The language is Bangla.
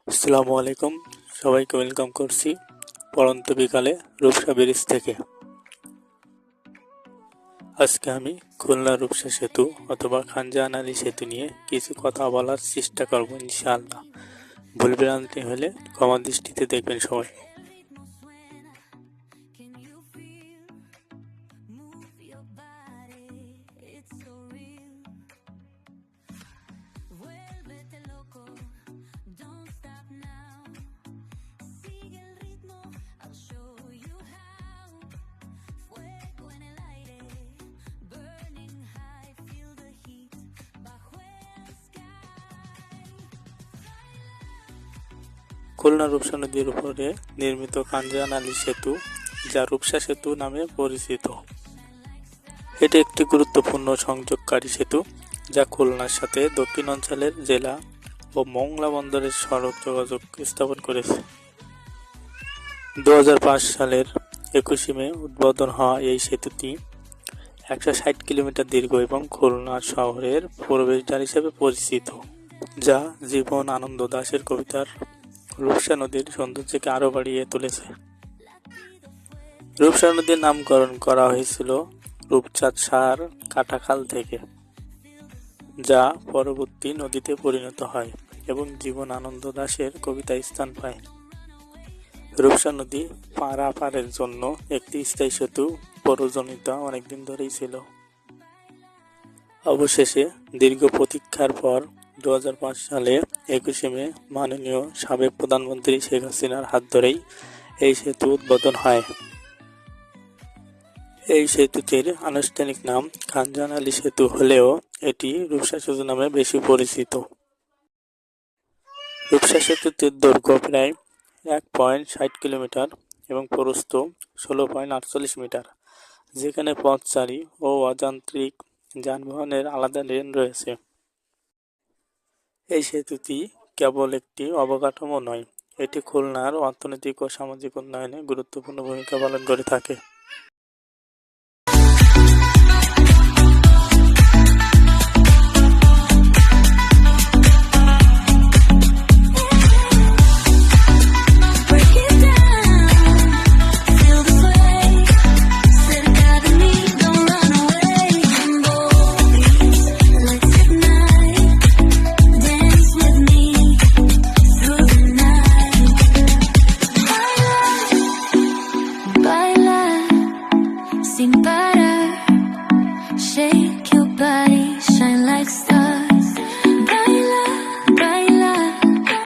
আসসালামু আলাইকুম, সবাইকে ওয়েলকাম করছি পড়ন্ত বিকালে রূপসা ব্রিজ থেকে। আজকে আমি খুলনা রূপসা সেতু অথবা খান জাহান আলী সেতু নিয়ে কিছু কথা বলার চেষ্টা করব ইনশাআল্লাহ। ভুল ভ্রান্তি হলে ক্ষমা দৃষ্টিতে দেখবেন সবাই। খুলনা রূপসা নদীর উপরে নির্মিত খান জাহান আলী সেতু, যা রূপসা সেতু নামে পরিচিত। এটি একটি গুরুত্বপূর্ণ সংযোগকারী সেতু, যা খুলনার সাথে দক্ষিণাঞ্চলের জেলা ও মংলা বন্দরের সড়ক যোগাযোগ স্থাপন করেছে। 2005 সালের 21 মে উদ্বোধন হওয়া এই সেতুটি 160 কিলোমিটার দীর্ঘ এবং খুলনা শহরের প্রবেশদ্বার হিসেবে পরিচিত, যা জীবন আনন্দ দাশের কবিতার রূপসা নদীর সৌন্দর্যকে আরও বাড়িয়ে তুলেছে। রূপসা নদীর নামকরণ করা হয়েছিল রূপচাঁদ শাহর কাটাখাল থেকে, যা পরবর্তী নদীতে পরিণত হয় এবং জীবন আনন্দ দাশের কবিতায় স্থান পায়। রূপসা নদী পারাপারের জন্য একটি স্থায়ী সেতু প্রয়োজনীয়তা অনেকদিন ধরেই ছিল। অবশেষে দীর্ঘ প্রতীক্ষার পর 2005 সালে 21 মে মাননীয় সাবেক প্রধানমন্ত্রী শেখ হাসিনার হাত ধরেই এই সেতু উদ্বোধন হয়। এই সেতুটির আনুষ্ঠানিক নাম খান জাহান আলী সেতু হলেও এটি রূপসা সেতু নামে বেশি পরিচিত। রূপসা সেতুটির দৈর্ঘ্য প্রায় 1.60 কিলোমিটার এবং প্রস্থ 16.48 মিটার, যেখানে পথচারী ও অযান্ত্রিক যানবাহনের আলাদা লেন রয়েছে। এই সেতুটি কেবল একটি অবকাঠামো নয়, এটি খুলনার অর্থনৈতিক ও সামাজিক উন্নয়নে গুরুত্বপূর্ণ ভূমিকা পালন করে থাকে।